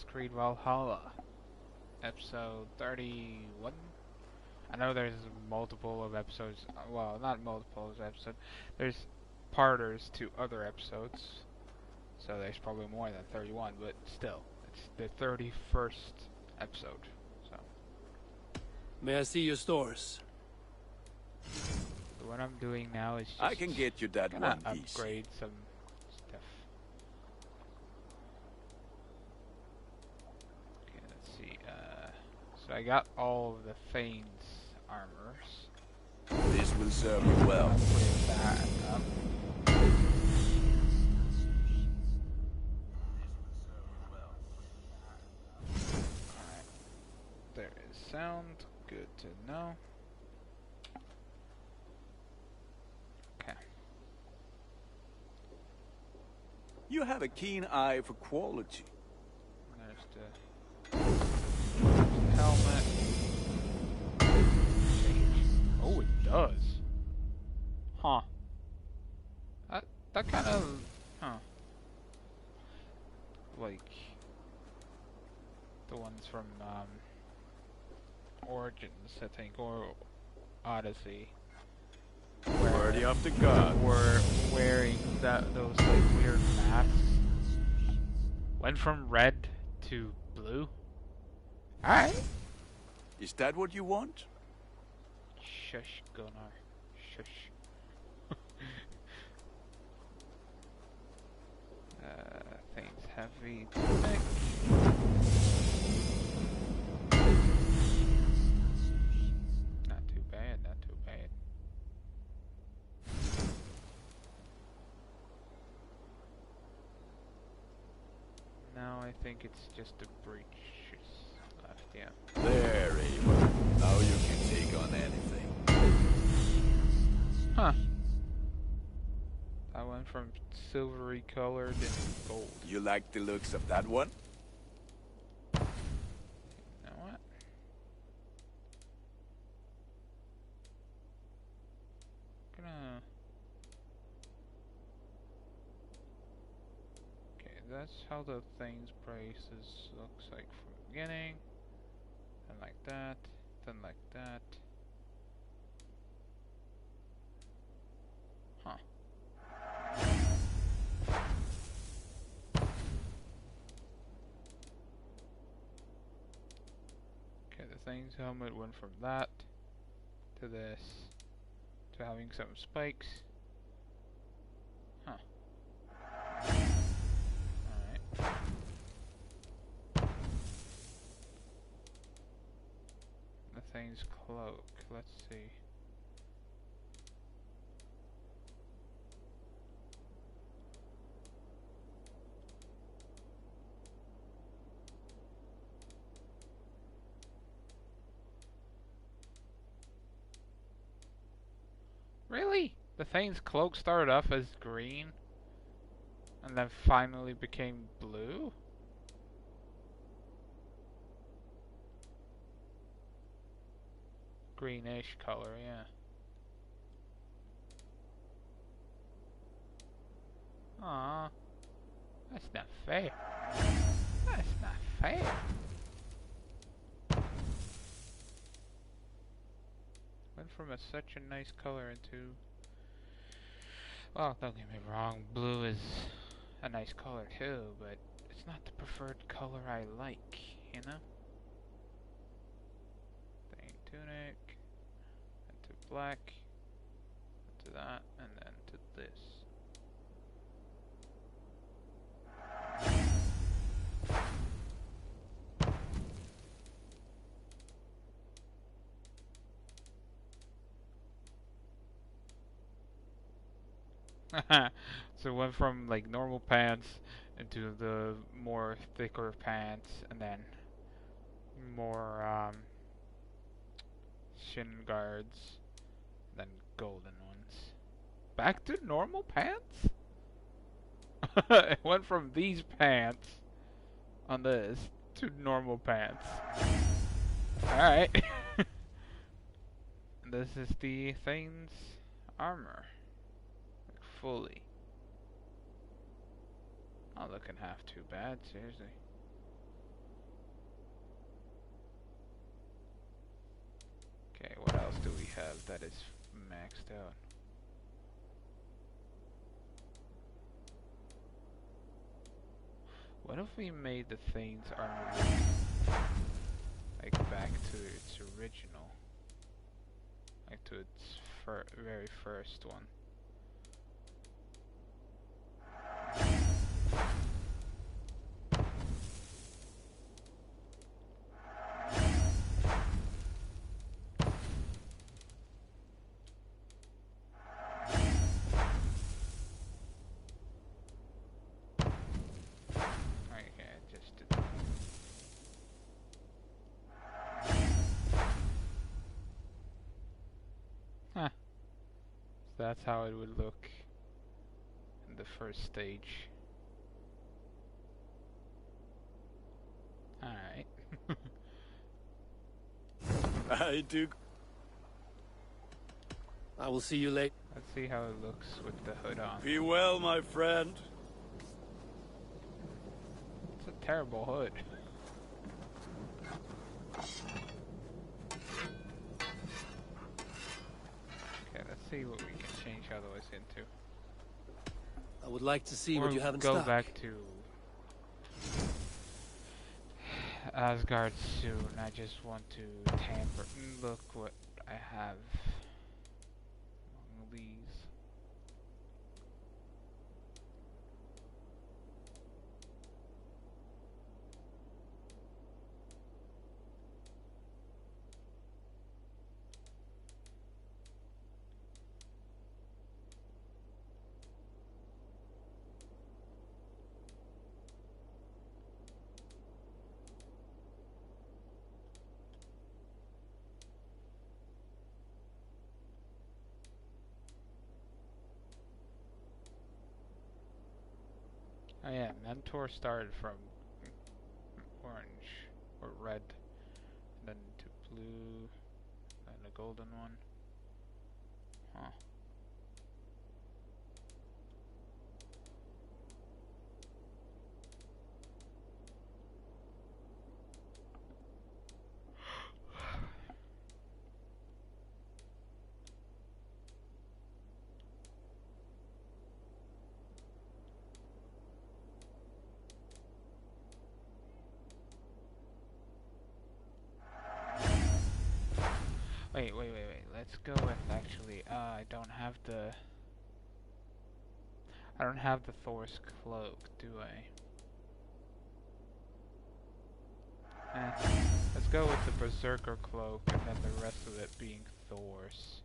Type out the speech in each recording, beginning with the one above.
Creed Valhalla, episode 31. I know there's multiple of episodes, well, not multiple of episodes, there's parters to other episodes, so there's probably more than 31, but still, it's the 31st episode, so. May I see your stores? What I'm doing now is just I can get you that gonna one piece. upgrade some stuff. Okay, let's see. So I got all of the Thane's armors. This will serve you well. I'll put that up. Alright. There is sound. Good to know. Okay. You have a keen eye for quality. There's the helmet. Change. Oh, it does. Huh. That kind of, like the ones from Origins, I think, or Odyssey. Worthy of the god. Were wearing those like weird masks. Went from red to blue. Alright. Is that what you want? Shush, Gunnar. Shush. Things heavy tunic. Not too bad, not too bad. Now I think it's just the breeches left, yeah. There, Ava. Now you can take on anything. Huh. I went from silvery colored to gold. You like the looks of that one? You know what? Gonna... Okay, that's how the thing's braces looks like from the beginning. Then like that. Then like that. Huh. Okay, the thing's helmet went from that to this to having some spikes. Huh. Alright. The thing's cloak. Let's see. Really? The Thane's cloak started off as green and then finally became blue? Greenish color, yeah. Aw, that's not fair. That's not fair. Went from such a nice color into... Well, don't get me wrong, blue is a nice color too, but it's not the preferred color I like, you know? Thing tunic, into black, into that, and then to this. So it went from like normal pants into the more thicker pants, and then more shin guards, then golden ones. Back to normal pants? It went from these pants on this to normal pants. Alright. This is the Thane's armor. Fully. Not looking half too bad, seriously. if that is maxed out. What if we made the Thane's armor like back to its original? Like to its very first one. Huh. So that's how it would look in the first stage. Alright. I do. I will see you later. Let's see how it looks with the hood on. Be well, my friend. It's a terrible hood. Okay, let's see what we can change otherwise into. I would like to see Or what you have in go stock. back to Asgard soon. I just want to tamper. Look what I have among these. Oh yeah, Mentor started from orange or red, then to blue, then a golden one. Huh. Wait. Let's go with actually. I don't have the Thor's cloak, do I? Let's go with the Berserker cloak, and then the rest of it being Thor's.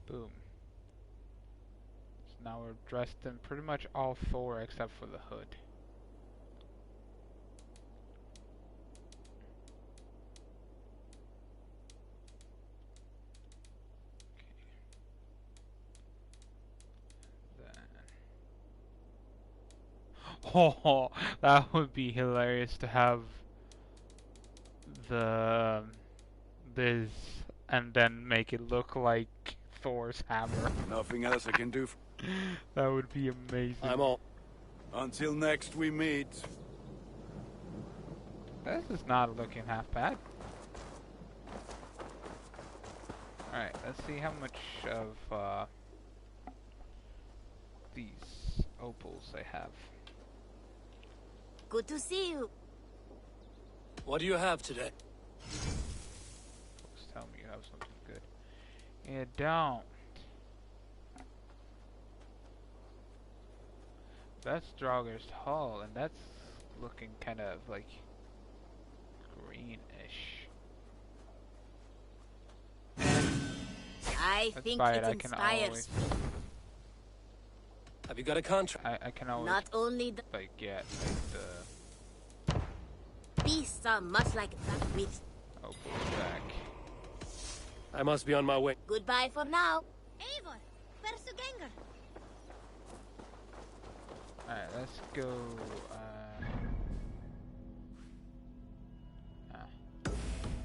Boom. So now we're dressed in pretty much all Thor except for the hood. Oh, that would be hilarious to have the this and then make it look like Thor's hammer. Nothing else I can do. That would be amazing. I'm all. Until next we meet. This is not looking half bad. Alright, let's see how much of these opals I have. Good to see you. What do you have today? Folks tell me you have something good. You don't. That's Draugur's hull, and that's looking kind of like greenish. I Let's think buy it it. I can inspires. always, Have you got a contract? I can always Not only the like get like beasts are much like that with the opals back. I must be on my way. Goodbye for now. Eivor, Versuganger. Alright, let's go,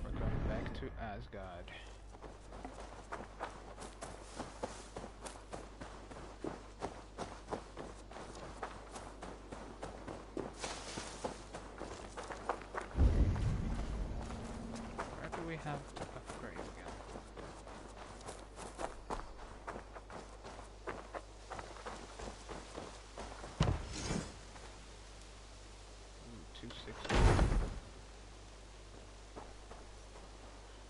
we're going back to Asgard. Where do we have to upgrade again? Ooh, 260.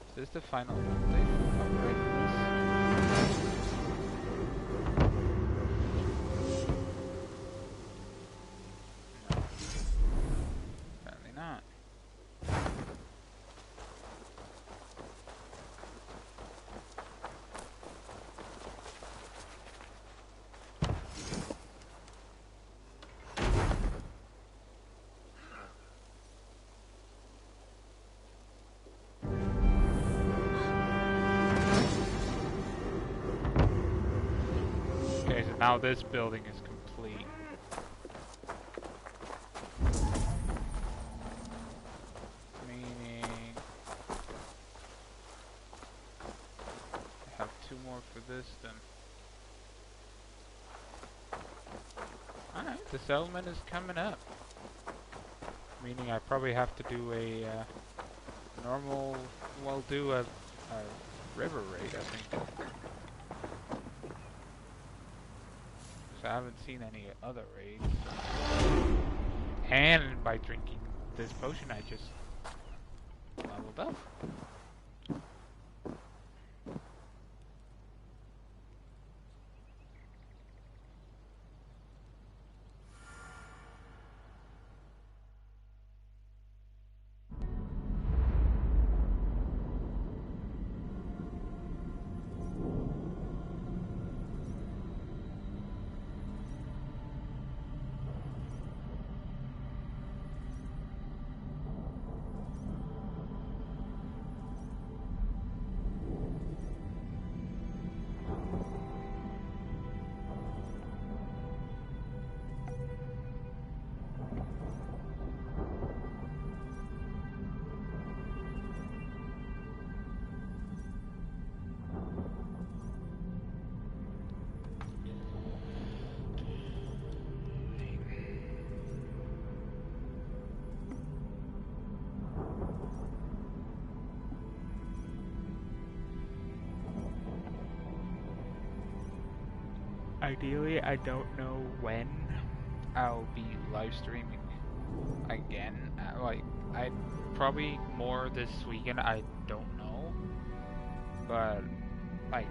Is this the final update? Upgrade this? No. Apparently not. Okay, so now this building is complete. Meaning I have 2 more for this then. Alright, the settlement is coming up. Meaning I probably have to do a normal, well, do a river raid, I think. I haven't seen any other raids. And by drinking this potion I just leveled up. Ideally, I don't know when I'll be live streaming again. Like, I probably more this weekend. I don't know, but like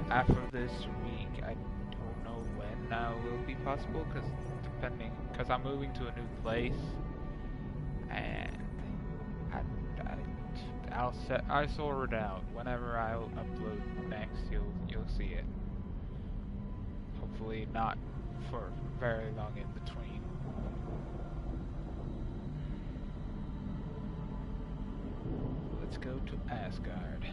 after this week, I don't know when that will be possible. Because I'm moving to a new place, and I'll sort it out. Whenever I'll upload next, you'll see it. Hopefully not for very long in between. Let's go to Asgard.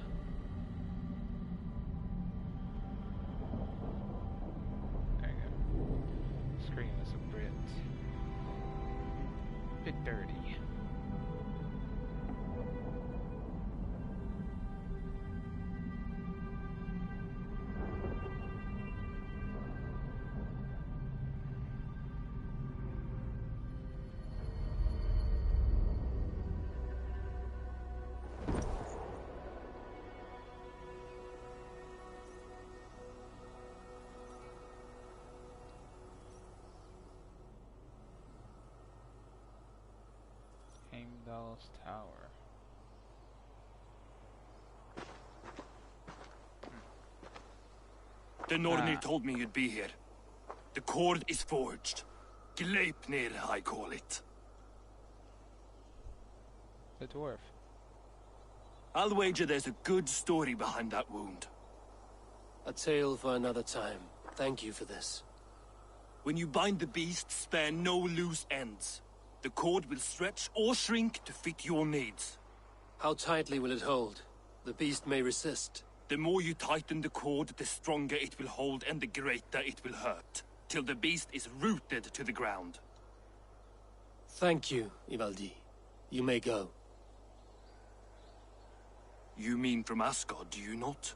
There you go. Screen is a bit dirty. Heimdall's Tower. The Nornir told me you'd be here. The cord is forged. Gleipnir, I call it. The dwarf. I'll wager there's a good story behind that wound. A tale for another time. Thank you for this. When you bind the beast, spare no loose ends. The cord will stretch or shrink to fit your needs. How tightly will it hold? The beast may resist. The more you tighten the cord, the stronger it will hold and the greater it will hurt, till the beast is rooted to the ground. Thank you, Ivaldi. You may go. You mean from Asgard, do you not?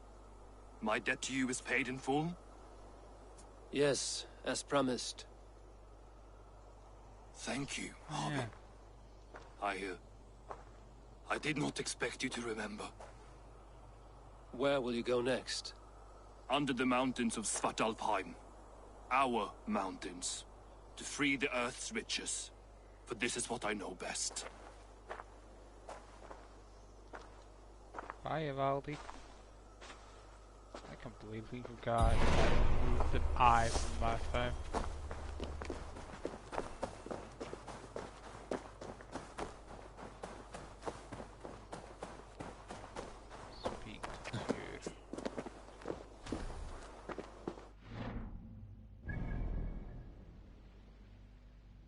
My debt to you is paid in full? Yes, as promised. Thank you, Harvey. I did not expect you to remember. Where will you go next? Under the mountains of Svartalfheim. Our mountains. To free the Earth's riches. For this is what I know best. Bye, Evaldi. I completely forgot I removed an eye from last time. Speak to Tyr.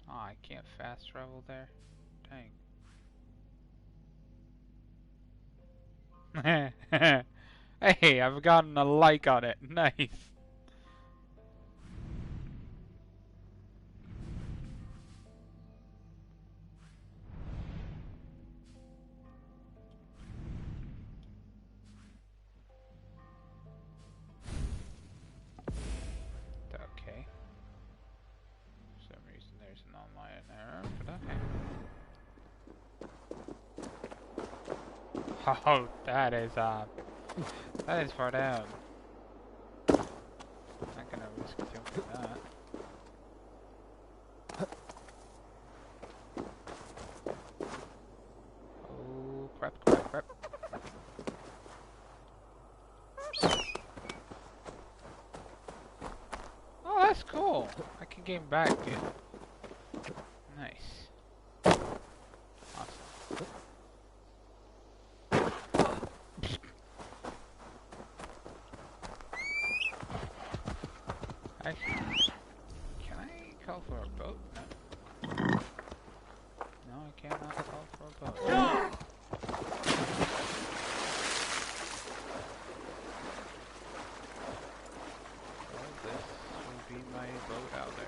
Oh, I can't fast travel there? Dang. Hey, I've gotten a like on it. Nice. Okay. For some reason there's an online error, but okay. Oh, that is far down. Not gonna risk jumping that. Oh, crap. Oh, that's cool. I can game back, dude. Nice. Awesome. Actually, can I call for a boat? No. No, I cannot call for a boat. Well, this will be my boat out there.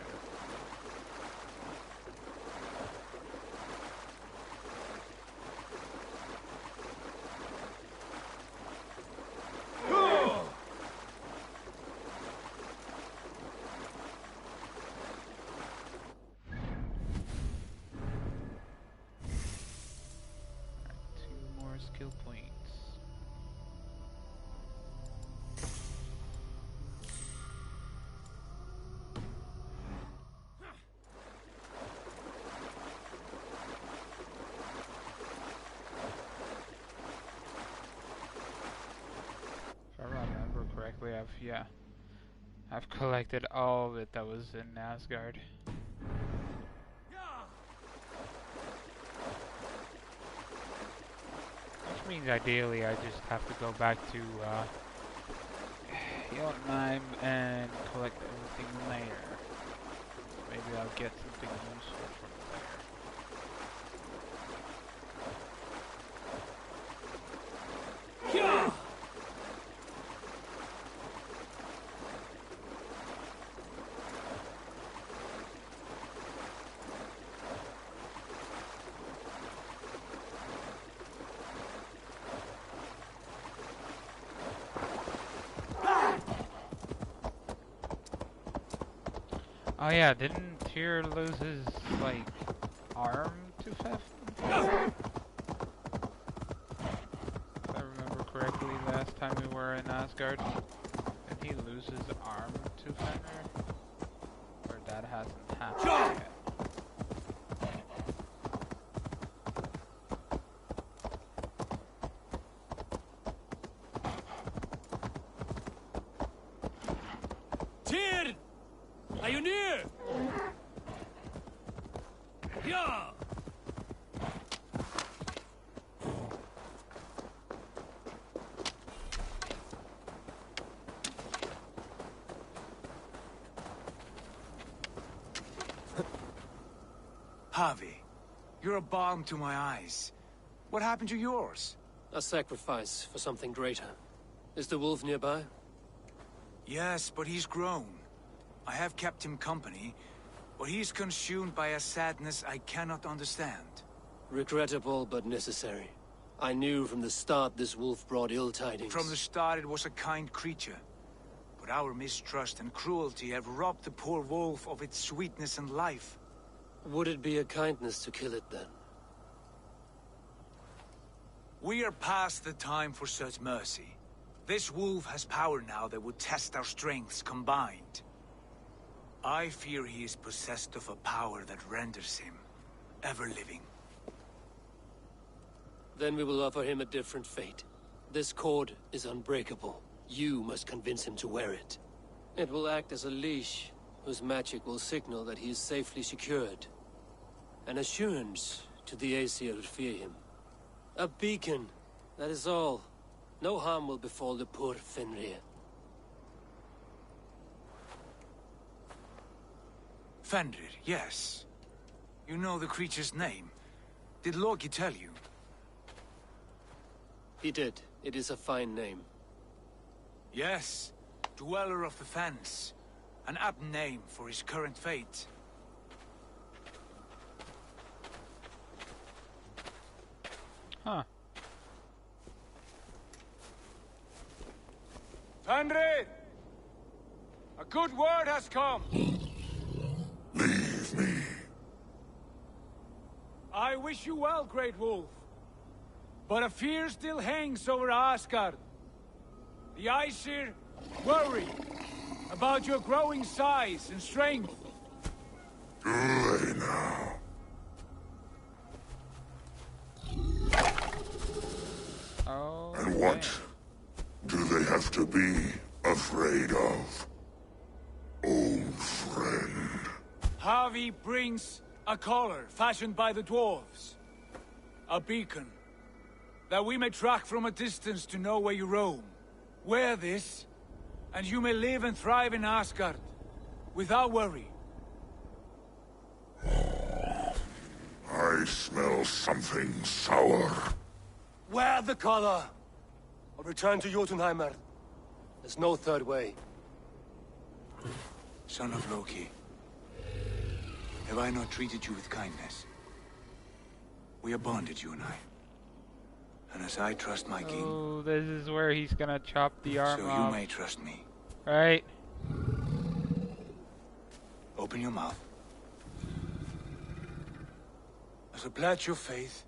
Skill points. If I remember correctly, I've collected all of it that was in Asgard. Which means ideally I just have to go back to Jotunheim and collect everything there. Maybe I'll get something useful from there. Oh yeah, didn't Tyr lose his, like, arm to Fafnir? If I remember correctly, last time we were in Asgard, did he lose his arm to Fafnir? Or that hasn't happened yet? Tyr! Are you near? Yeah! Harvey, you're a balm to my eyes. What happened to yours? A sacrifice for something greater. Is the wolf nearby? Yes, but he's grown. I have kept him company, but he's consumed by a sadness I cannot understand. Regrettable, but necessary. I knew from the start this wolf brought ill tidings. From the start it was a kind creature. But our mistrust and cruelty have robbed the poor wolf of its sweetness and life. Would it be a kindness to kill it, then? We are past the time for such mercy. This wolf has power now that would test our strengths combined. I fear he is possessed of a power that renders him ever-living. Then we will offer him a different fate. This cord is unbreakable. You must convince him to wear it. It will act as a leash, whose magic will signal that he is safely secured. An assurance to the Aesir who fear him. A beacon, that is all. No harm will befall the poor Fenrir. Fenrir, yes. You know the creature's name. Did Loki tell you? He did. It is a fine name. Yes. Dweller of the Fens. An apt name for his current fate. Huh. Fenrir! A good word has come! Leave me. I wish you well, Great Wolf. But a fear still hangs over Asgard. The Aesir worry about your growing size and strength. Do they now? Oh. And what do they have to be afraid of? Old friend. Havi brings a collar fashioned by the dwarves. A beacon. That we may track from a distance to know where you roam. Wear this, and you may live and thrive in Asgard. Without worry. I smell something sour. Wear the collar! Or return to Jotunheimer. There's no third way. Son of Loki. Have I not treated you with kindness? We are bonded, you and I. And as I trust my king, Oh, this is where he's gonna chop the arm so you off. may trust me. Right? Open your mouth. As a pledge of faith,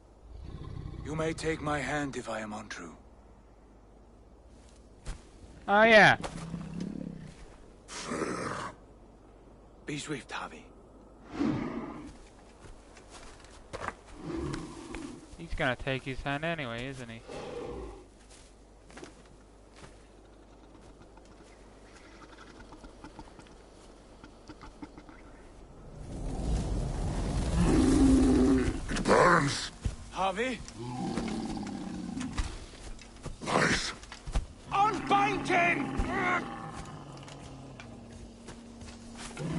you may take my hand if I am untrue. Oh yeah. Be swift, Havi. He's gonna take his hand anyway, isn't he? It burns. Havi, Lies. unbind him!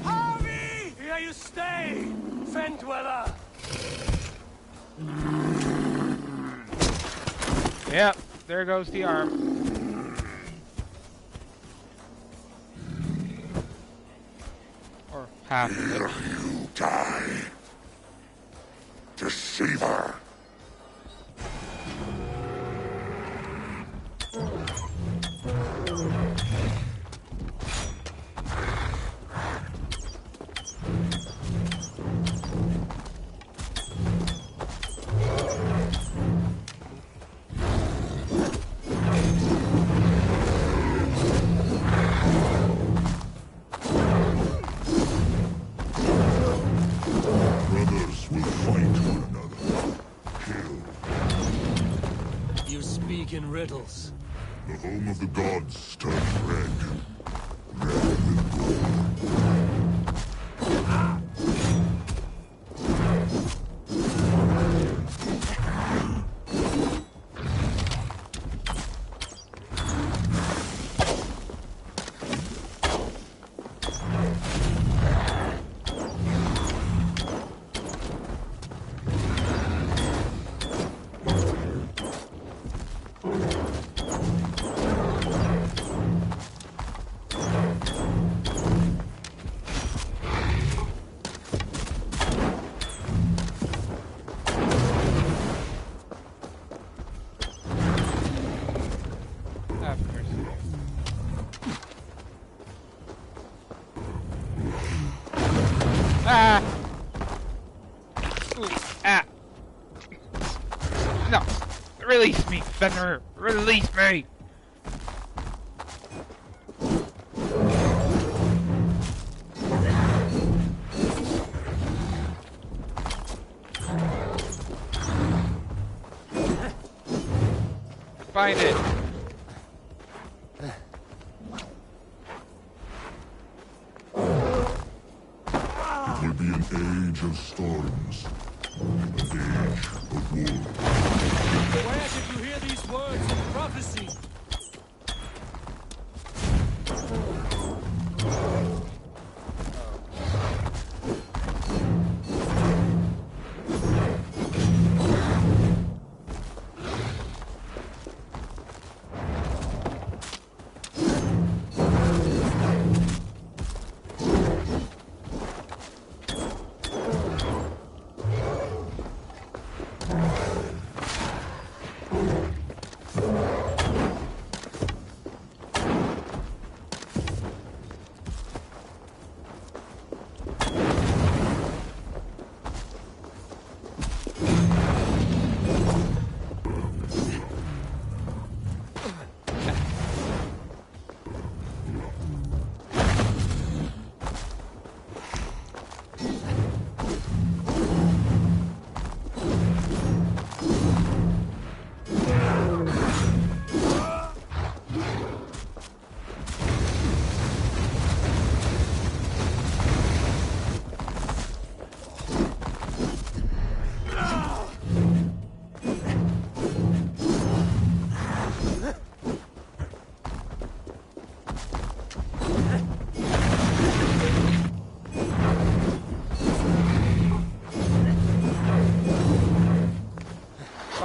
Havi! Here you stay, Fen Dweller! Yep, there goes the arm. Or half of Here it. you die. Deceiver. Brothers will fight one another. Kill. You speak in riddles. The home of the gods turned red. Red with gold. Release me, Fenrir! Release me! Find it! It will be an age of storms. An age of war. Where did you hear these words in prophecy?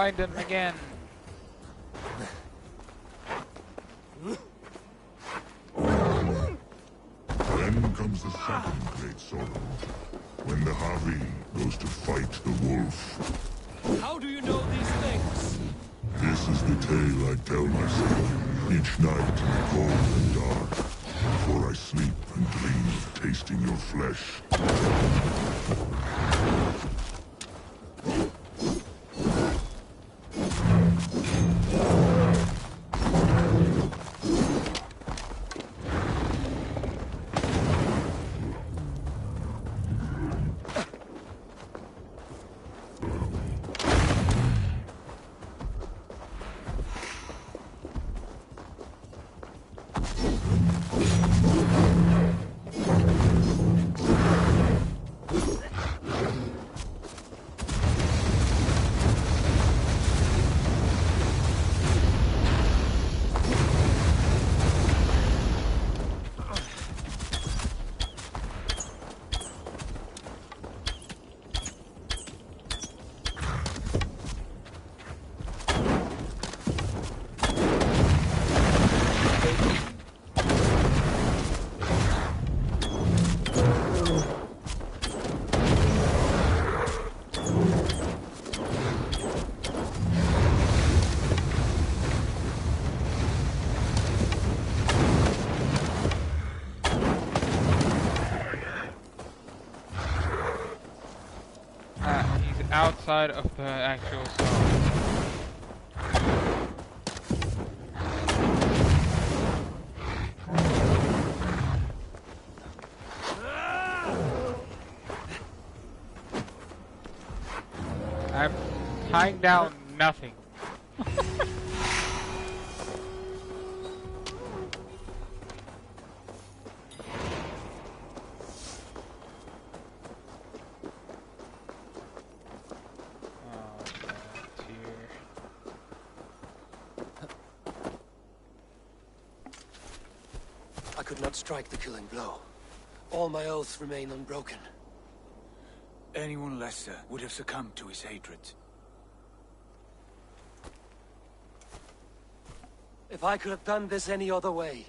Find him again! Then comes the second great sorrow. When the Havi goes to fight the wolf. How do you know these things? This is the tale I tell myself each night in the cold and dark, before I sleep and dream of tasting your flesh. Outside of the actual song. I'm tying down nothing. I could not strike the killing blow. All my oaths remain unbroken. Anyone lesser would have succumbed to his hatred. If I could have done this any other way.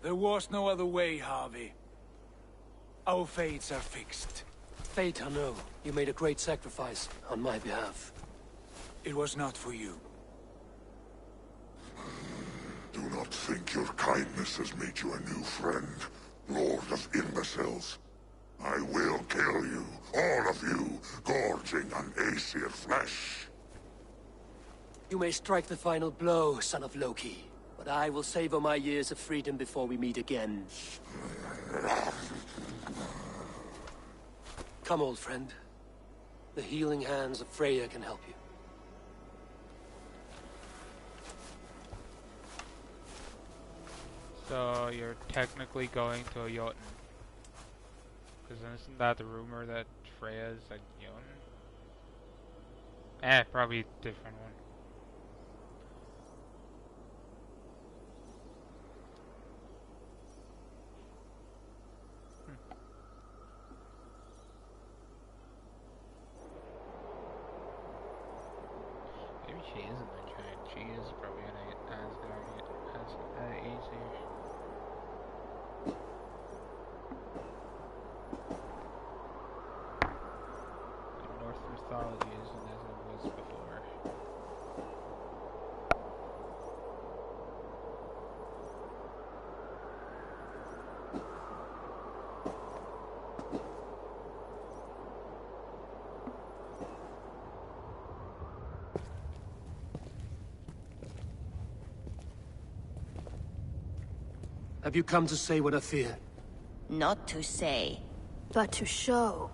There was no other way, Harvey. Our fates are fixed. Fate, I know. You made a great sacrifice on my behalf. It was not for you. Do not think your kindness has made you a new friend, Lord of Imbeciles. I will kill you, all of you, gorging on Aesir flesh. You may strike the final blow, son of Loki, but I will savor my years of freedom before we meet again. Come, old friend. The healing hands of Freya can help you. So you're technically going to a Jotun. Because isn't that the rumor that Freya is a Jotun? Probably a different one. Maybe she isn't a giant. She is probably an Asgardian. Aesir. In Norse mythology isn't as it was before. Have you come to say what I fear? Not to say. But to show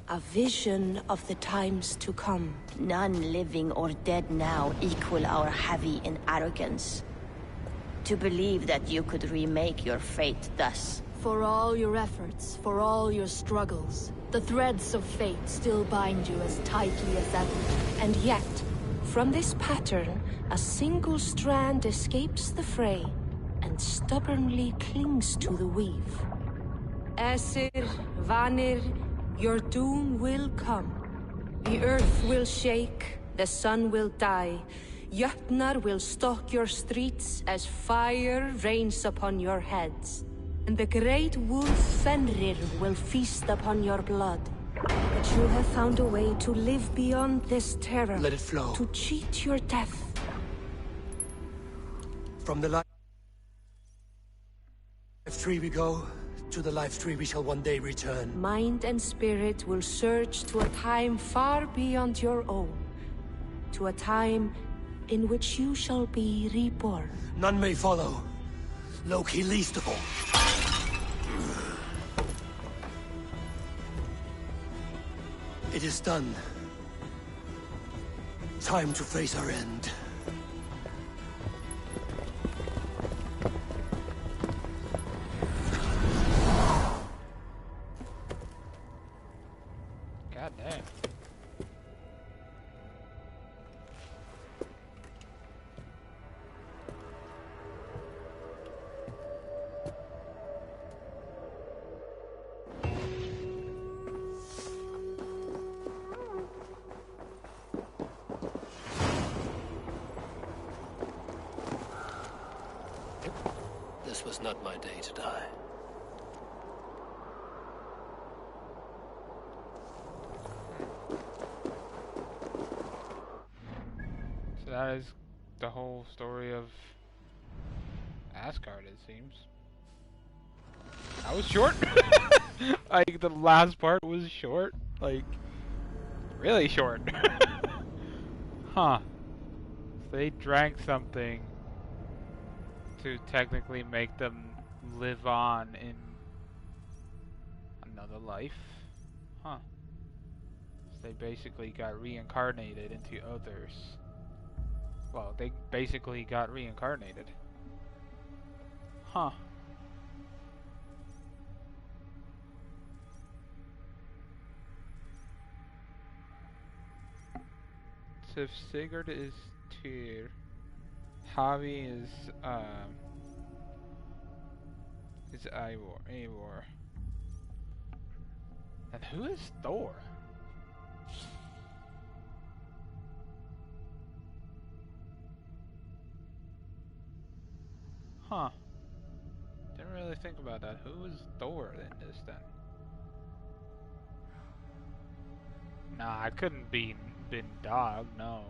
a vision of the times to come. None living or dead now equal our heavy in arrogance. To believe that you could remake your fate thus. For all your efforts, for all your struggles, the threads of fate still bind you as tightly as ever. And yet, from this pattern, a single strand escapes the fray and stubbornly clings to the weave. Aesir, Vanir, your doom will come. The earth will shake, the sun will die. Jötnar will stalk your streets as fire rains upon your heads. And the great wolf Fenrir will feast upon your blood. But you have found a way to live beyond this terror. Let it flow. To cheat your death. From the life tree we go, to the life tree we shall one day return. Mind and spirit will surge to a time far beyond your own. To a time in which you shall be reborn. None may follow. Loki least of all. It is done. Time to face our end. God damn. This was not my day to die. So that is the whole story of Asgard, it seems. That was short. Like, the last part was short. Like, really short. Huh. So they drank something to technically make them live on in another life. Huh. So they basically got reincarnated into others. Well, they basically got reincarnated. Huh. So if Sigurd is Tyr, Javi is Eivor. And who is Thor? Huh. Didn't really think about that. Who is Thor in this then? Nah, I couldn't been Dog, no.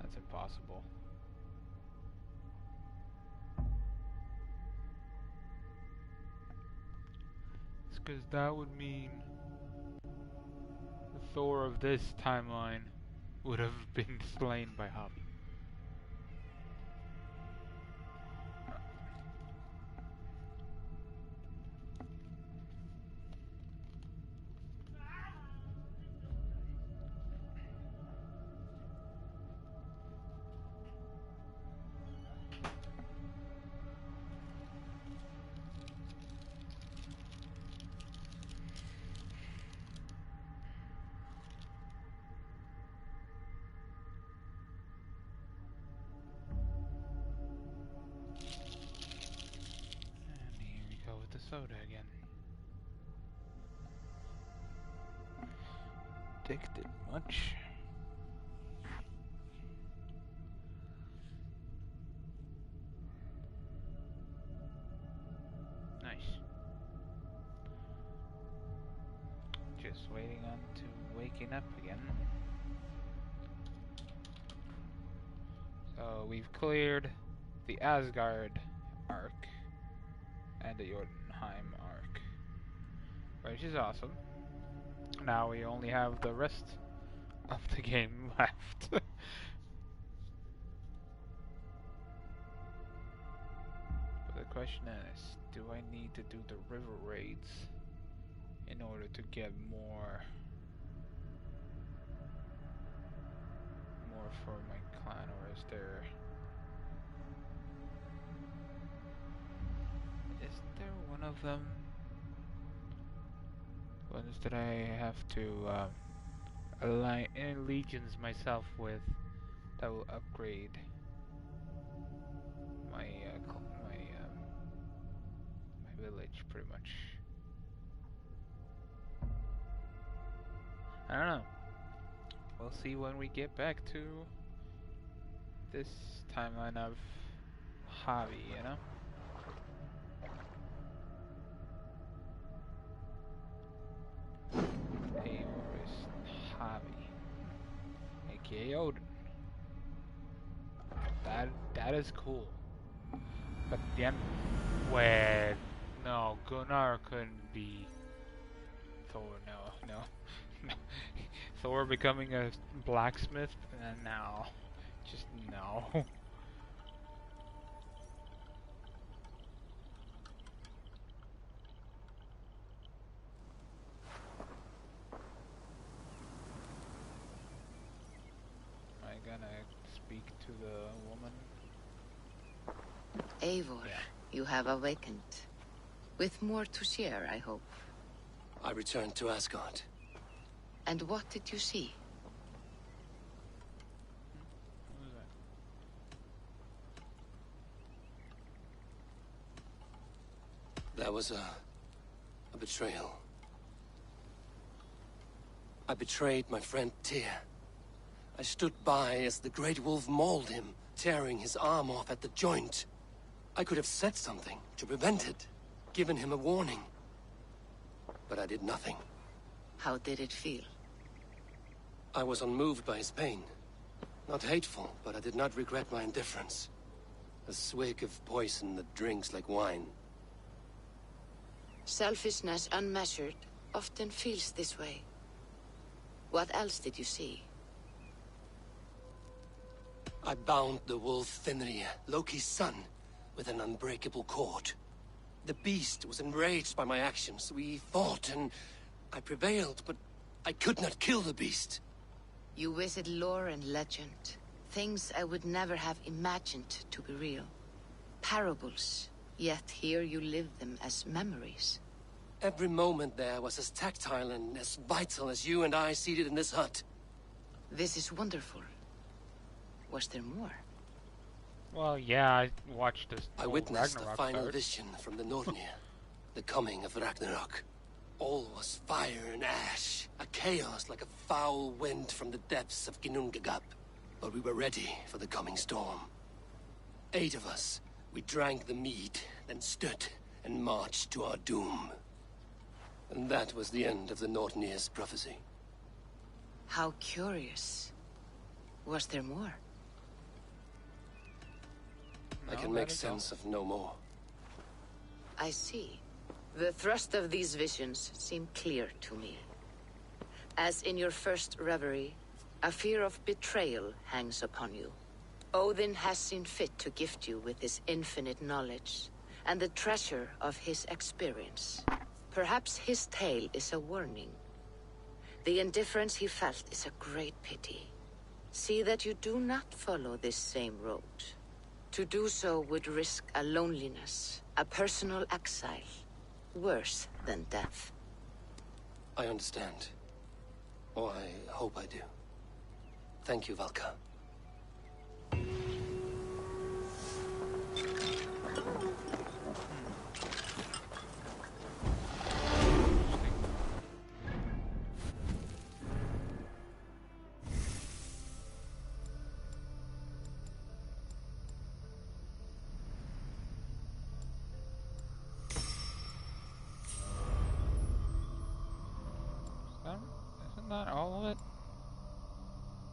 That's impossible. It's Because that would mean the Thor of this timeline would have been slain by Hobby. And here we go with the soda again. Addicted much? Nice. Just waiting on to waking up again. So we've cleared the Asgard arc and the Jotunheim arc, which is awesome. Now we only have the rest of the game left. But the question is, do I need to do the river raids in order to get more for my clan, or is there one of them? Ones that I have to align legions myself with that will upgrade my my village pretty much. I don't know. We'll see when we get back to this timeline of Hobby, you know? Eivor is Hobby, aka Odin. That is cool. But then, wait, no, Gunnar couldn't be Thor. No. Thor becoming a blacksmith? No. Just no. Am I gonna speak to the woman? Eivor, Yeah. you have awakened. With more to share, I hope. I returned to Asgard. And what did you see? What was that? That was a betrayal. I betrayed my friend Tyr. I stood by as the Great Wolf mauled him, tearing his arm off at the joint. I could have said something to prevent it, given him a warning. But I did nothing. How did it feel? I was unmoved by his pain. Not hateful, but I did not regret my indifference. A swig of poison that drinks like wine. Selfishness unmeasured often feels this way. What else did you see? I bound the wolf Fenrir, Loki's son, with an unbreakable cord. The beast was enraged by my actions. We fought and I prevailed, but I could not kill the beast. You visit lore and legend. Things I would never have imagined to be real. Parables, yet here you live them as memories. Every moment there was as tactile and as vital as you and I seated in this hut. This is wonderful. Was there more? Well, yeah, I watched this. I witnessed the Ragnarok final part. vision from the Nornir. The coming of Ragnarok. All was fire and ash. A chaos like a foul wind from the depths of Ginnungagap. But we were ready for the coming storm. 8 of us. We drank the mead, then stood and marched to our doom. And that was the end of the Nornir's prophecy. How curious. Was there more? I No, can that make is all. sense of no more. I see. The thrust of these visions seem clear to me. As in your first reverie, a fear of betrayal hangs upon you. Odin has seen fit to gift you with his infinite knowledge, and the treasure of his experience. Perhaps his tale is a warning. The indifference he felt is a great pity. See that you do not follow this same road. To do so would risk a loneliness, a personal exile, worse than death. I understand. Or I hope I do. Thank you, Valka. Isn't that all of it?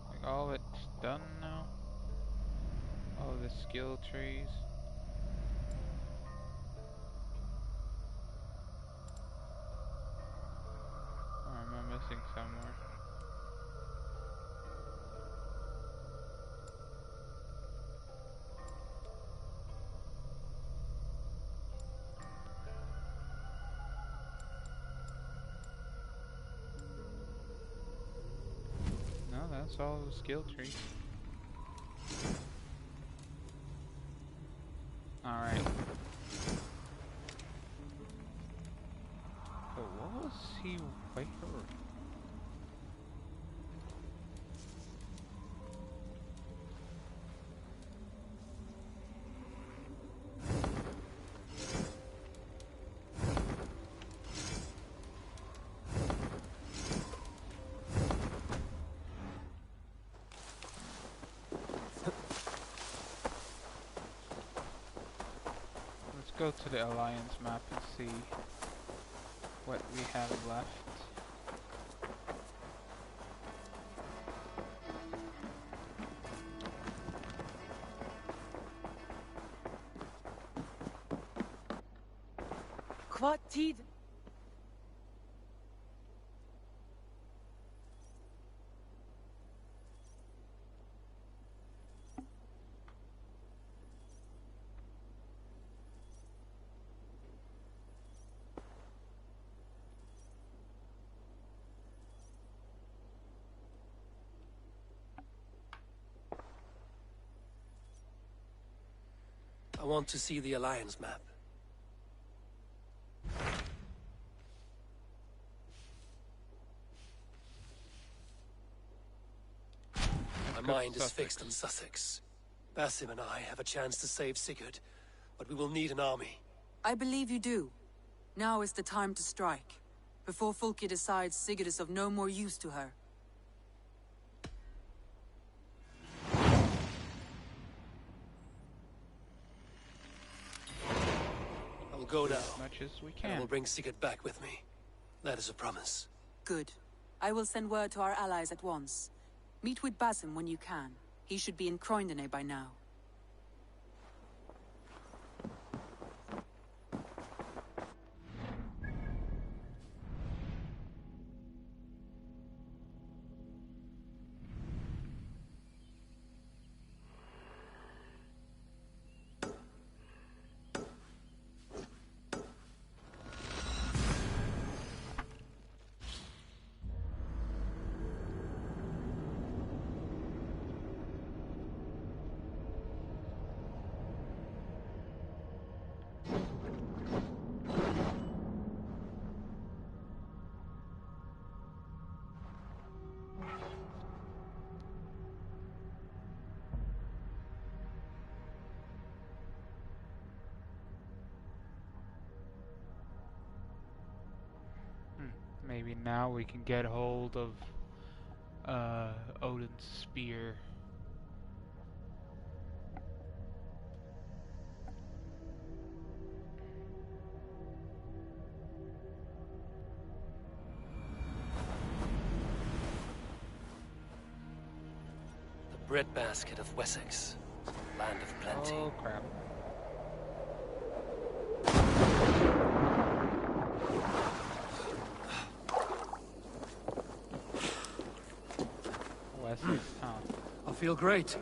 Like all of it's done now? All of the skill trees. Or am I missing somewhere? No, that's all the skill trees. Alright. But what was he waiting for? Go to the Alliance map and see what we have left. What tid? I want to see the Alliance map. My mind is fixed on Sussex. Basim and I have a chance to save Sigurd, but we will need an army. I believe you do. Now is the time to strike, before Fulki decides Sigurd is of no more use to her. I will go now. As much as we And I can. will bring Sigurd back with me. That is a promise. Good. I will send word to our allies at once. Meet with Basim when you can. He should be in Croydon by now. Maybe now we can get hold of Odin's spear. The breadbasket of Wessex, land of plenty. Oh crap. feel great.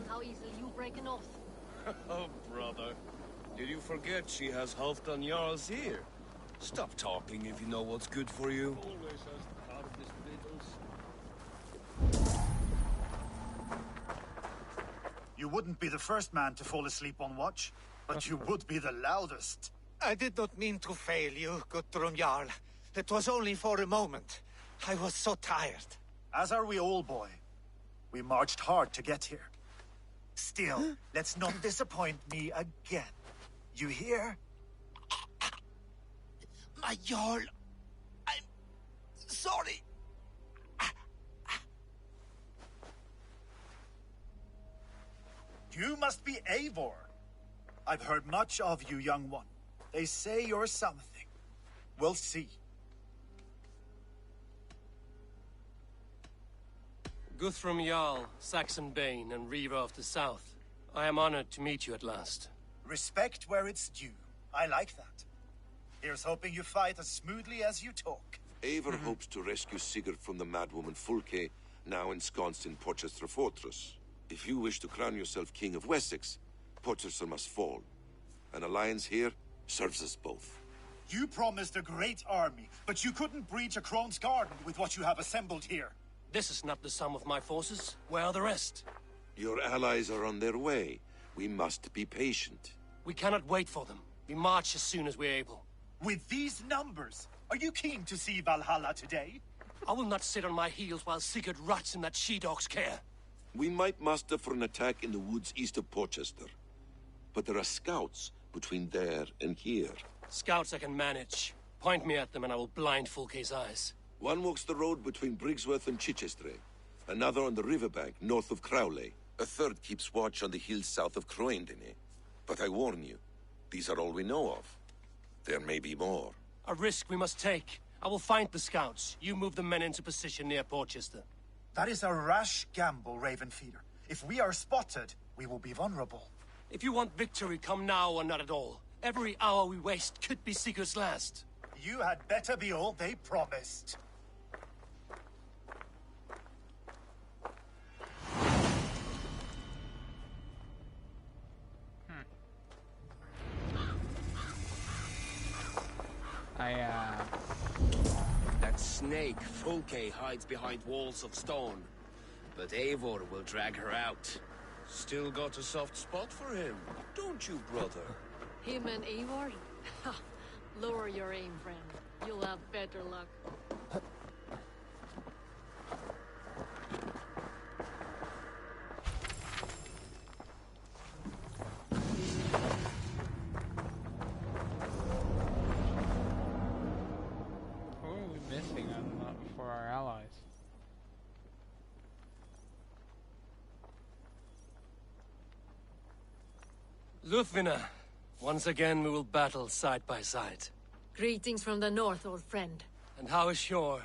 How easily you break an oath. Oh, brother. Did you forget she has Halfdan Jarl's ear? Stop talking if you know what's good for you. Always has the heart of this Beatles. You wouldn't be the first man to fall asleep on watch, but you would be the loudest. I did not mean to fail you, Gutrum Jarl. It was only for a moment. I was so tired. As are we all, boy. We marched hard to get here. Still, let's not disappoint me again. You hear? My Jarl, I'm sorry. You must be Eivor. I've heard much of you, young one. They say you're something. We'll see. Guthrum Jarl, Saxon Bane, and Reaver of the South. I am honored to meet you at last. Respect where it's due. I like that. Here's hoping you fight as smoothly as you talk. Eivor hopes to rescue Sigurd from the madwoman Fulke, now ensconced in Porchester Fortress. If you wish to crown yourself King of Wessex, Porchester must fall. An alliance here serves us both. You promised a great army, but you couldn't breach a Crone's garden with what you have assembled here. This is not the sum of my forces. Where are the rest? Your allies are on their way. We must be patient. We cannot wait for them. We march as soon as we're able. With these numbers, are you keen to see Valhalla today? I will not sit on my heels while Sigurd rots in that she-dog's care. We might muster for an attack in the woods east of Porchester. But there are scouts between there and here. Scouts I can manage. Point me at them and I will blind Fulke's eyes. One walks the road between Briggsworth and Chichester. Another on the riverbank north of Crowley. A third keeps watch on the hills south of Croendene. But I warn you, these are all we know of. There may be more. A risk we must take. I will find the scouts. You move the men into position near Porchester. That is a rash gamble, Ravenfeeder. If we are spotted, we will be vulnerable. If you want victory, come now or not at all. Every hour we waste could be Sigurd's last. You had better be all they promised. That snake, Fulke, hides behind walls of stone. But Eivor will drag her out. Still got a soft spot for him, don't you, brother? Him and Eivor? Ha! Lower your aim, friend. You'll have better luck. Who are we missing for our allies? Lufvina, once again we will battle side by side. Greetings from the north, old friend. And how is Shore?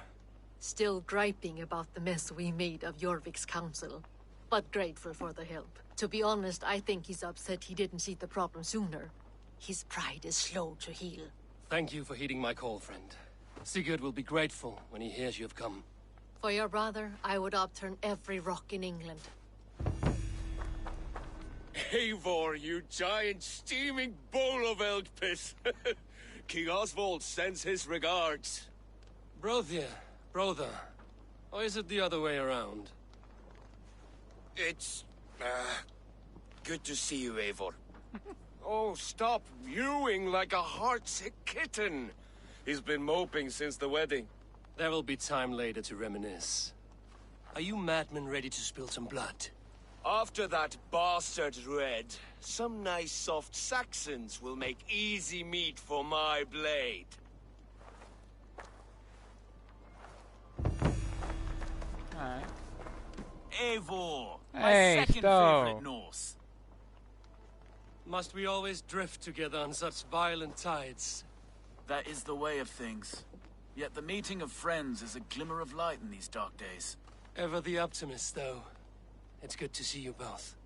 Still griping about the mess we made of Jorvik's council, but grateful for the help. To be honest, I think he's upset he didn't see the problem sooner. His pride is slow to heal. Thank you for heeding my call, friend. Sigurd will be grateful when he hears you have come. For your brother, I would upturn every rock in England. Eivor, you giant steaming bowl of elk piss. King Oswald sends his regards. Brothia, brother. Or is it the other way around? It's, good to see you, Eivor. Oh, stop mewing like a heartsick kitten. He's been moping since the wedding. There will be time later to reminisce. Are you madmen ready to spill some blood? After that bastard Red, some nice soft Saxons will make easy meat for my blade. Alright. Eivor, my Hey, second Stowe. favorite Norse. Must we always drift together on such violent tides? That is the way of things. Yet the meeting of friends is a glimmer of light in these dark days. Ever the optimist, though. It's good to see you both.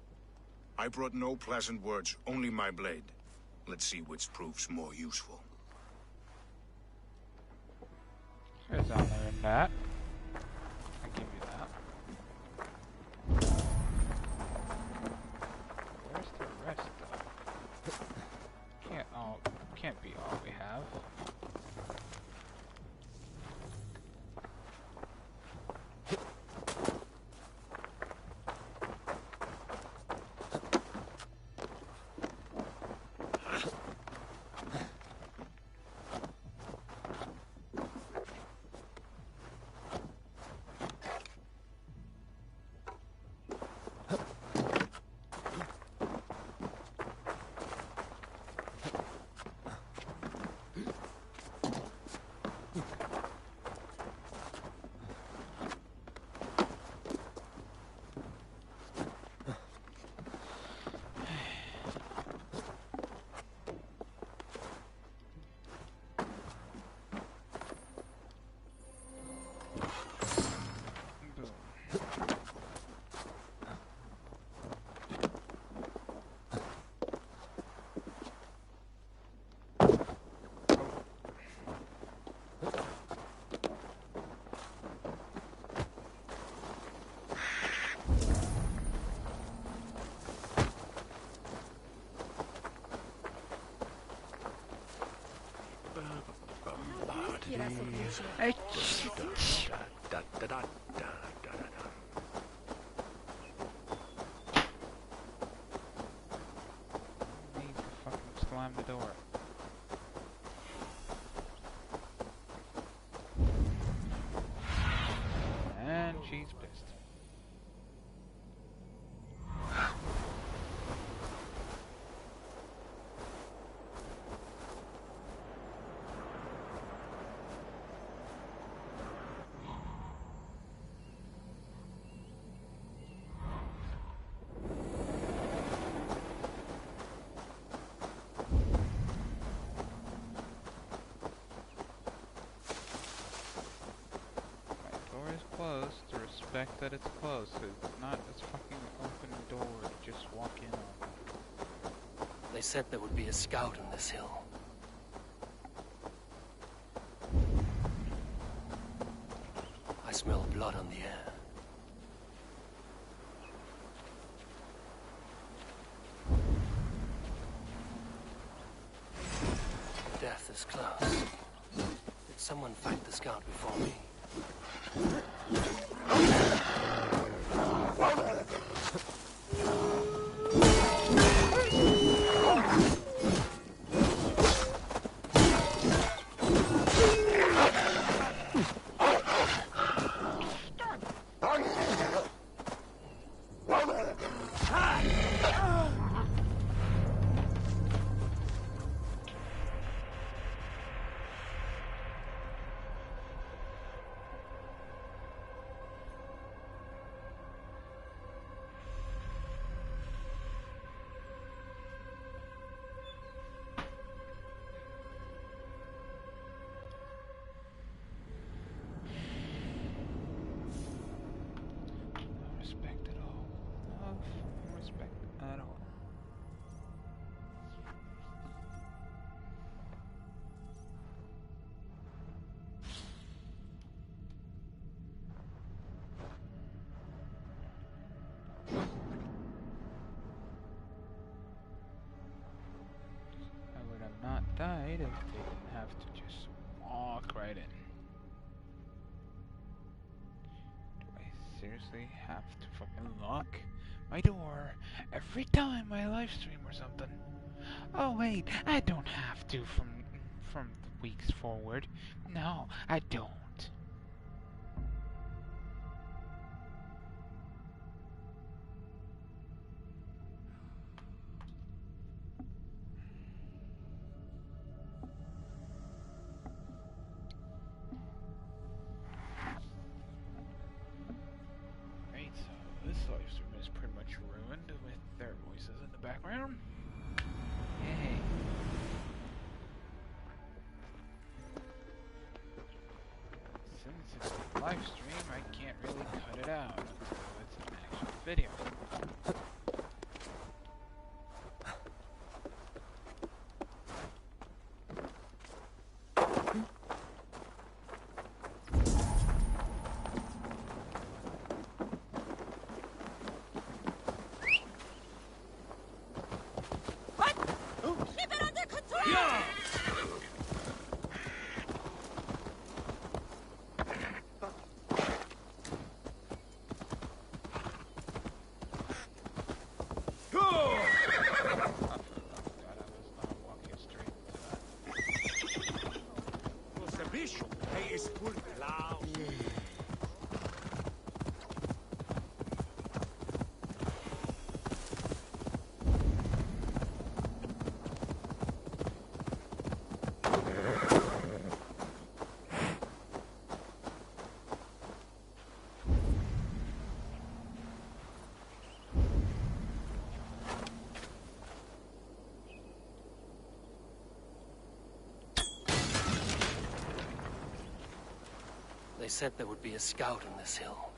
I brought no pleasant words, only my blade. Let's see which proves more useful. There's on there in that. I give you that. Where's the rest though? Can't be all we have. Need to fucking slam the door. And she's pissed. Closed to respect that it's closed. So it's not this fucking open door to just walk in on. They said there would be a scout on this hill. I smell blood on the air. Death is close. Did someone fight the scout before me? made it, they didn't have to just walk right in. Do I seriously have to fucking lock my door every time I live stream or something? Oh wait, I don't have to from weeks forward. No, I don't. Right, so this live stream is pretty much ruined with their voices in the background. Yay. Since it's a live stream, I can't really cut it out until it's an actual video. Keep it under control! Yeah! They said there would be a scout on this hill.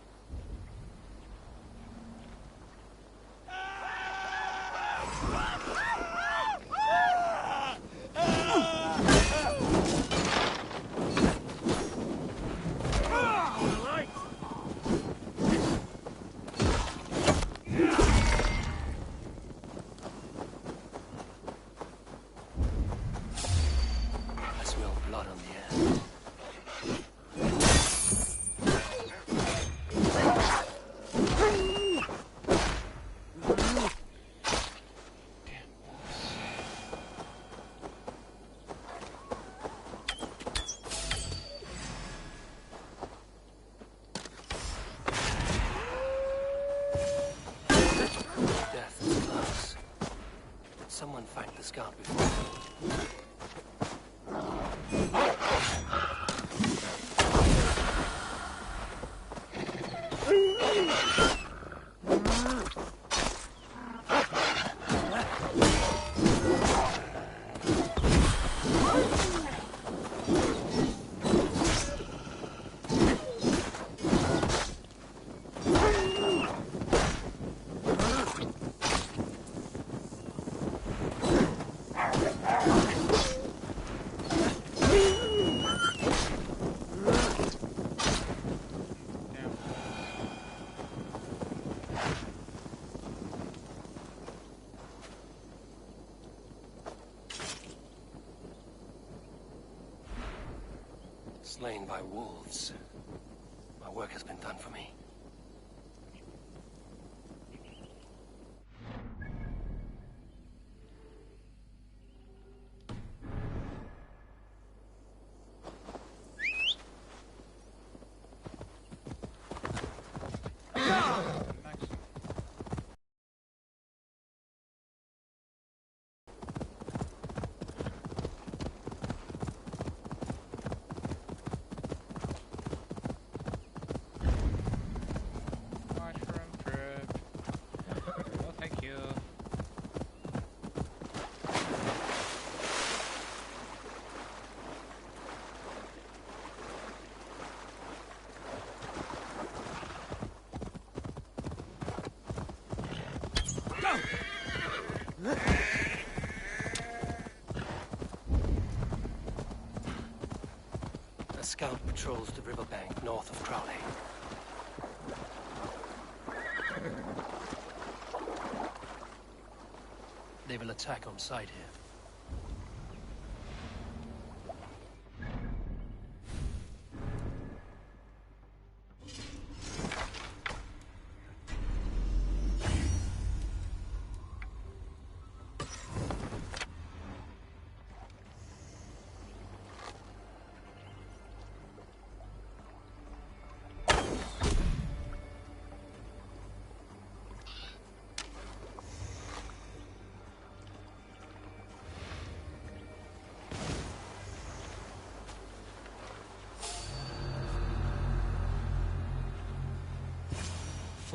I smell blood on the air. Death is close. Someone fight the scout before. Slain by wolves. My work has been done for me. A scout patrols the riverbank north of Crowley. They will attack on sight here.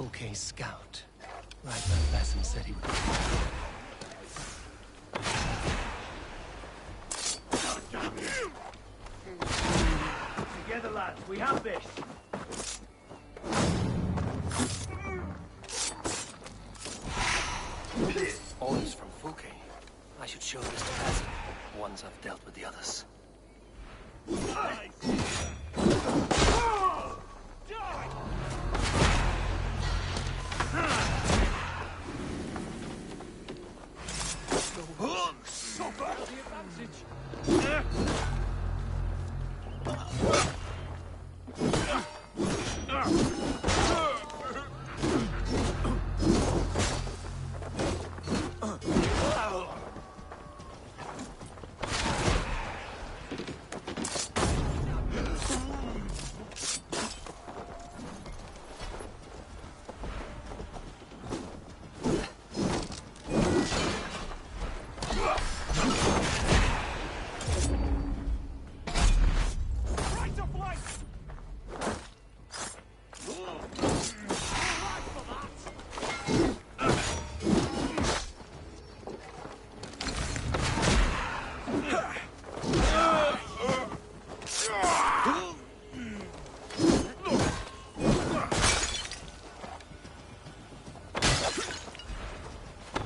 Fulke's scout. Right where Basim said he would be. Together, lads, we have this. Orders from Fulke. I should show this to Basim once I've dealt with the others.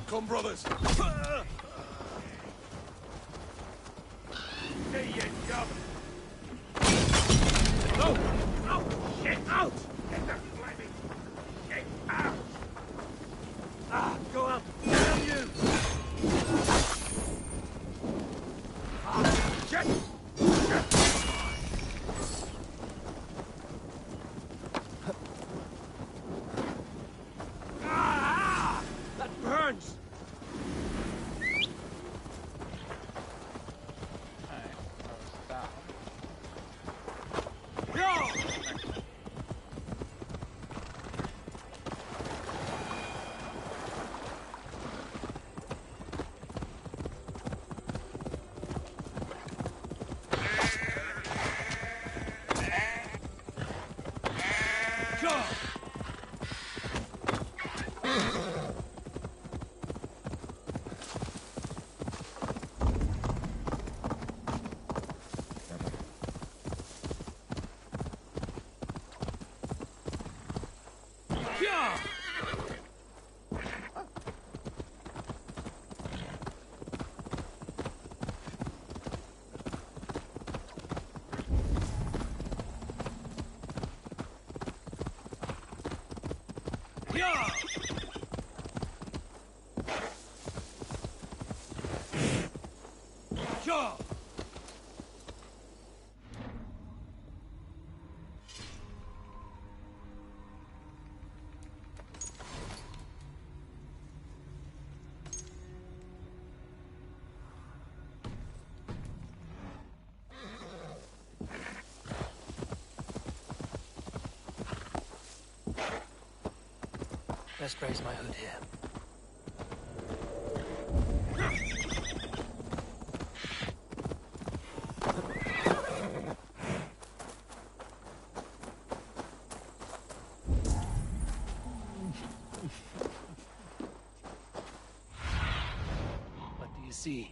Come, brothers! Stay yet, Gov! No! Out! Get out! Get the flaming! Get out! Ah, go up! Damn you! Get! Ah! That burns! Best raise my hood here. What do you see?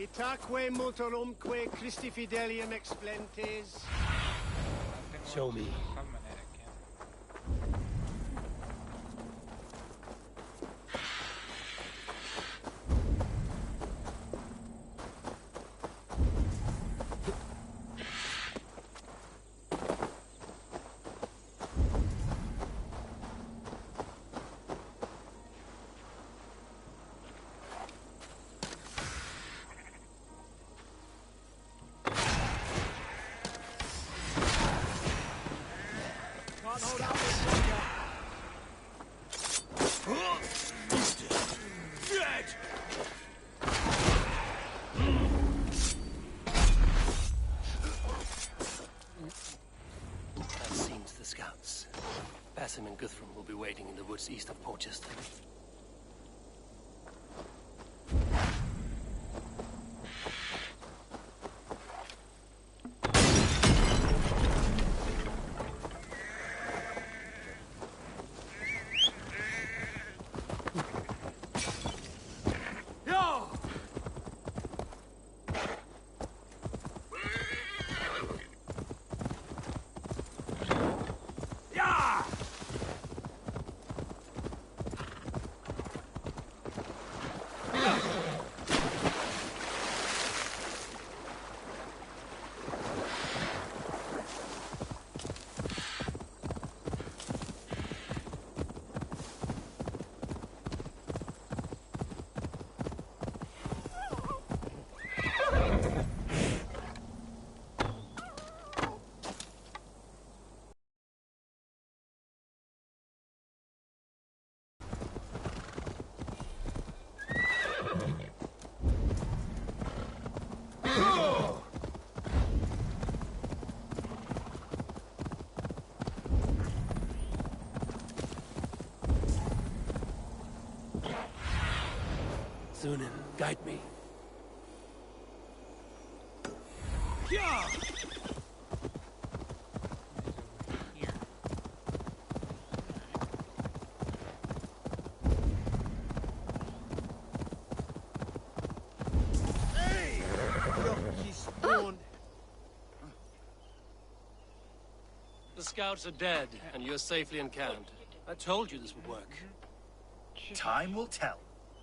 Itaque multorumque Christi fidelium explentes. Show me. Basim and Guthrum will be waiting in the woods east of Portchester. Thunin, guide me. The scouts are dead, and you're safely encamped. I told you this would work. Time will tell.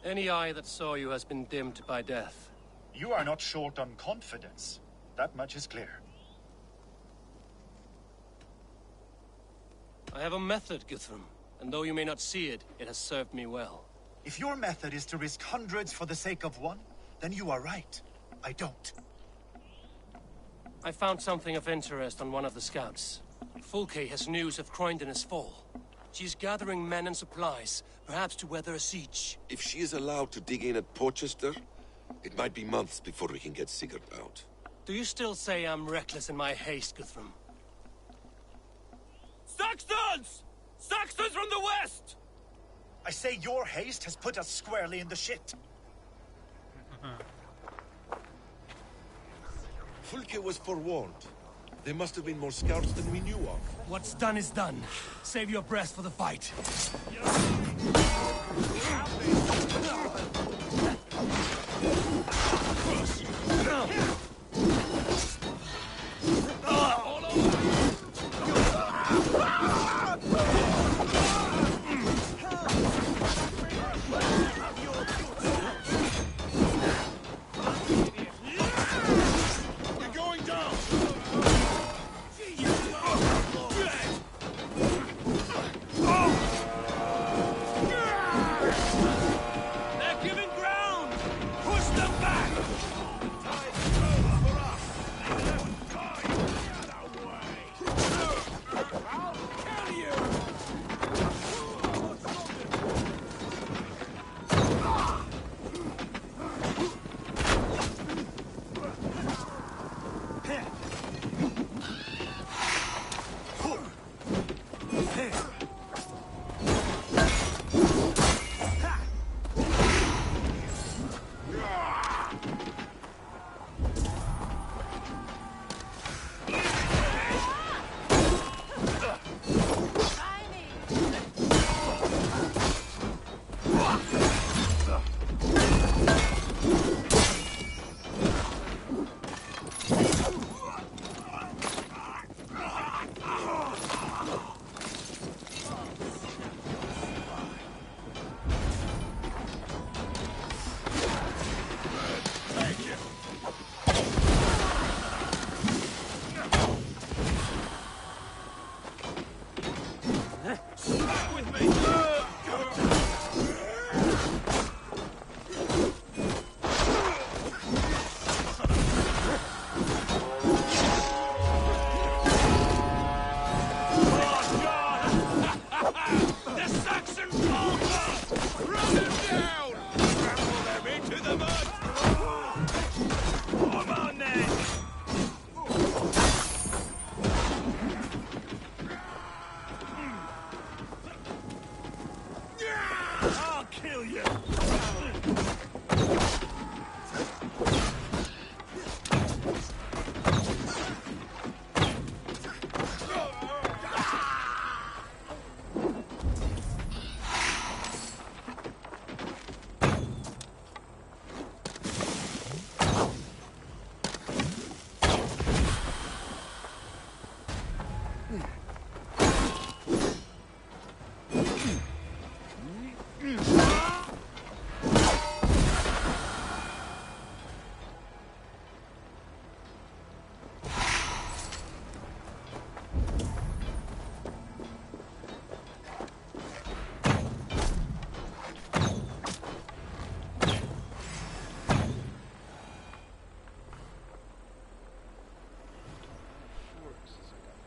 Any eye that saw you has been dimmed by death. You are not short on confidence. That much is clear. I have a method, Guthrum, and though you may not see it, it has served me well. If your method is to risk hundreds for the sake of one, then you are right. I don't. I found something of interest on one of the scouts. Fulke has news of Croydon's fall. She's gathering men and supplies, perhaps to weather a siege. If she is allowed to dig in at Portchester, it might be months before we can get Sigurd out. Do you still say I'm reckless in my haste, Guthrum? Saxons! Saxons from the west! I say your haste has put us squarely in the shit. Fulke was forewarned. There must have been more scouts than we knew of. What's done is done. Save your breath for the fight.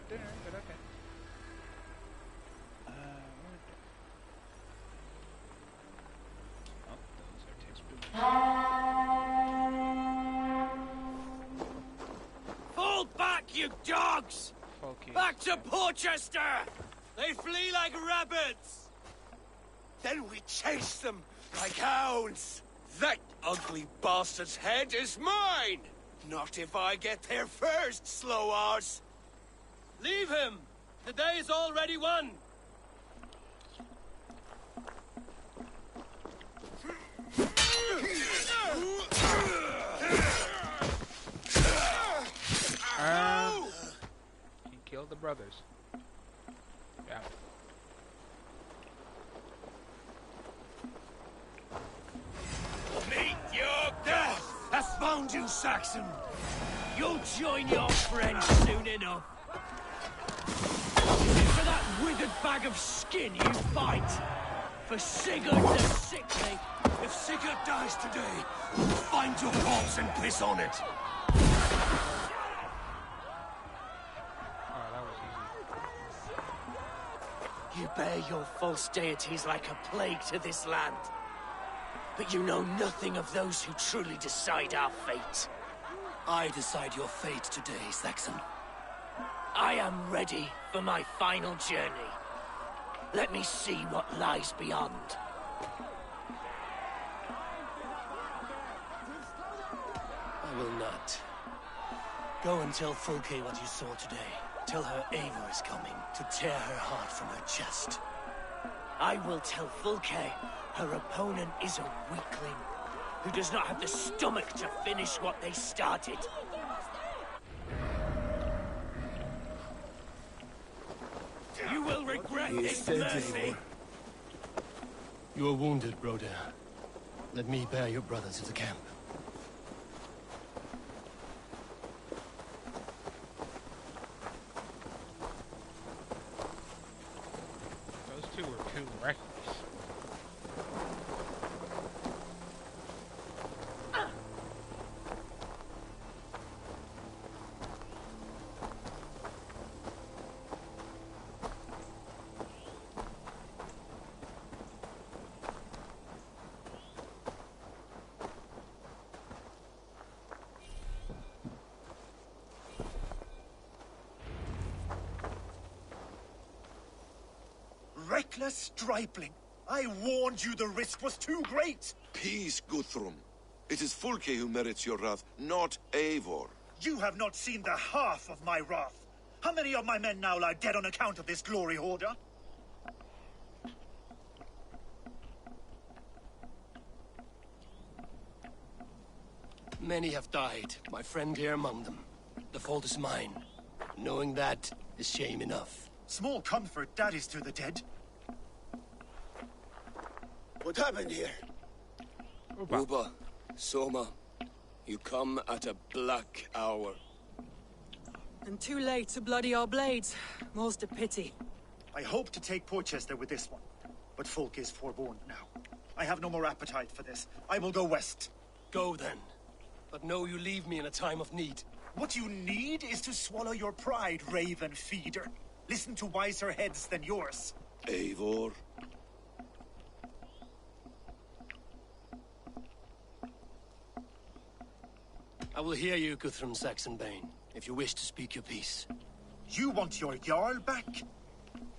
dinner, but okay. Oh, those are textbooks. Fall back, you dogs! Focus. Back to Porchester! They flee like rabbits! Then we chase them like hounds. That ugly bastard's head is mine! Not if I get there first, slow arse! Leave him! The day is already won! He killed the brothers. Yeah. Meet your death! Has found you, Saxon! You'll join your friends soon enough! Is it for that withered bag of skin you fight? For Sigurd the Sickly? If Sigurd dies today, find your corpse and piss on it! You bear your false deities like a plague to this land. But you know nothing of those who truly decide our fate. I decide your fate today, Saxon. I am ready for my final journey. Let me see what lies beyond. I will not. Go and tell Fulke what you saw today. Tell her Eivor is coming to tear her heart from her chest. I will tell Fulke her opponent is a weakling who does not have the stomach to finish what they started. You will regret this mercy! You are wounded, Broder. Let me bear your brother to the camp. Those two were too reckless. Reckless stripling! I warned you the risk was too great! Peace, Guthrum. It is Fulke who merits your wrath, not Eivor. You have not seen the half of my wrath. How many of my men now lie dead on account of this glory hoarder? Many have died, my friend here among them. The fault is mine. Knowing that is shame enough. Small comfort that is to the dead. What happened here? Uba, Soma, you come at a black hour. And too late to bloody our blades. More's the pity. I hope to take Porchester with this one, but Fulke is forewarned now. I have no more appetite for this. I will go west. Go then. But know you leave me in a time of need. What you need is to swallow your pride, raven feeder. Listen to wiser heads than yours. Eivor? I will hear you, Guthrum Saxonbane, if you wish to speak your piece. You want your Jarl back?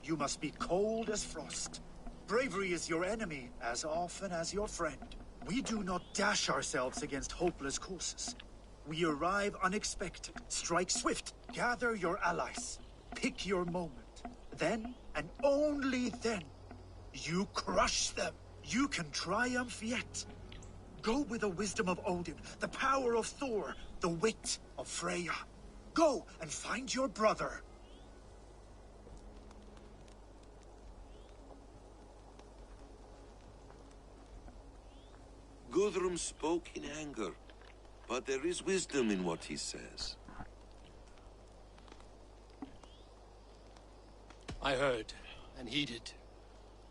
You must be cold as frost. Bravery is your enemy as often as your friend. We do not dash ourselves against hopeless courses. We arrive unexpected, strike swift, gather your allies, pick your moment. Then, and only then, you crush them. You can triumph yet. Go with the wisdom of Odin, the power of Thor, the wit of Freya. Go and find your brother. Guthrum spoke in anger, but there is wisdom in what he says. I heard, and heeded.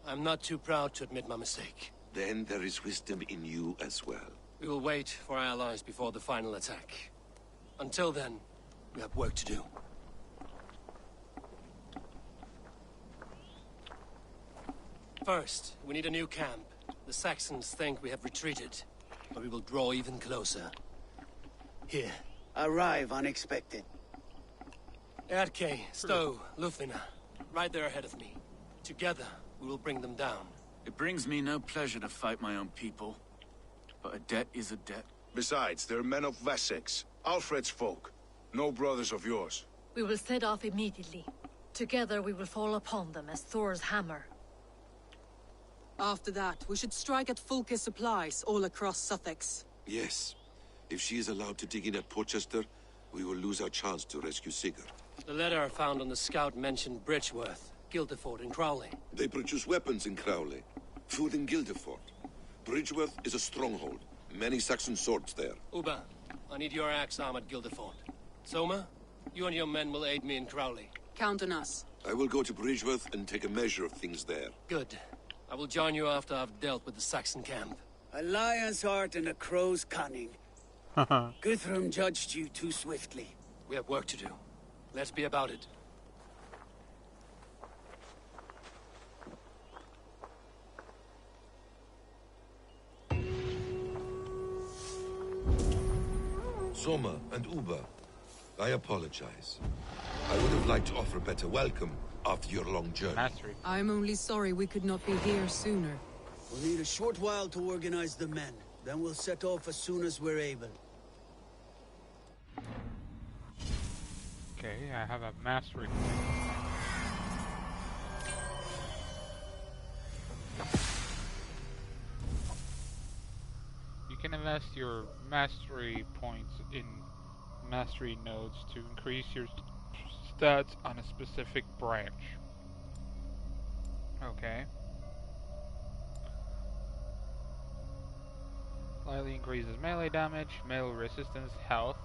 I'm not too proud to admit my mistake. Then there is wisdom in you as well. We will wait for our allies before the final attack. Until then, we have work to do. First, we need a new camp. The Saxons think we have retreated, but we will draw even closer. Here. Arrive unexpected. Erke, Stowe, Lufina. Right there ahead of me. Together, we will bring them down. It brings me no pleasure to fight my own people. But a debt is a debt. Besides, they're men of Wessex, Alfred's folk. No brothers of yours. We will set off immediately. Together we will fall upon them as Thor's hammer. After that, we should strike at Fulke's supplies all across Sussex. Yes. If she is allowed to dig in at Portchester, we will lose our chance to rescue Sigurd. The letter found on the scout mentioned Bridgeworth, Guildeford, and Crowley. They produce weapons in Crowley, food in Guildeford. Bridgeworth is a stronghold. Many Saxon swords there. Uba, I need your axe arm at Guildeford. Soma, you and your men will aid me in Crowley. Count on us. I will go to Bridgeworth and take a measure of things there. Good. I will join you after I've dealt with the Saxon camp. A lion's heart and a crow's cunning. Guthrum judged you too swiftly. We have work to do. Let's be about it. Soma and Uba, I apologize. I would have liked to offer a better welcome after your long journey. I'm only sorry we could not be here sooner. We'll need a short while to organize the men. Then we'll set off as soon as we're able. Okay, I have a mastery. You can invest your mastery points in mastery nodes to increase your stats on a specific branch. Okay. Slightly increases melee damage, melee resistance, health.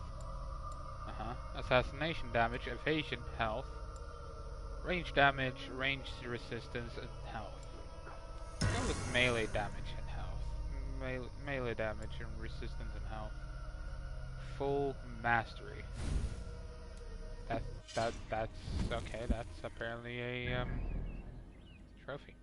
Assassination damage, evasion, health. Range damage, range resistance, and health. Go with melee damage and health. Melee damage and resistance and health. Full mastery. That's okay. That's apparently a trophy.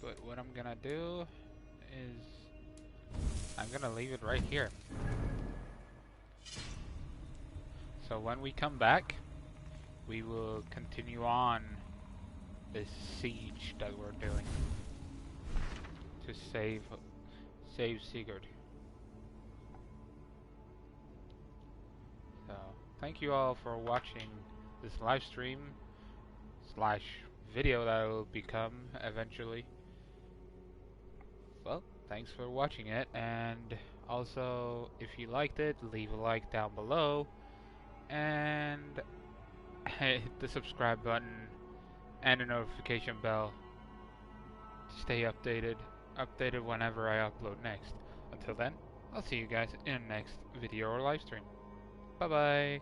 But what I'm gonna do is I'm gonna leave it right here. So when we come back, we will continue on this siege that we're doing to save Sigurd. So thank you all for watching this live stream / video that will become eventually. Well, thanks for watching it, and also if you liked it, leave a like down below and hit the subscribe button and the notification bell to stay updated whenever I upload next. Until then, I'll see you guys in the next video or live stream. Bye bye.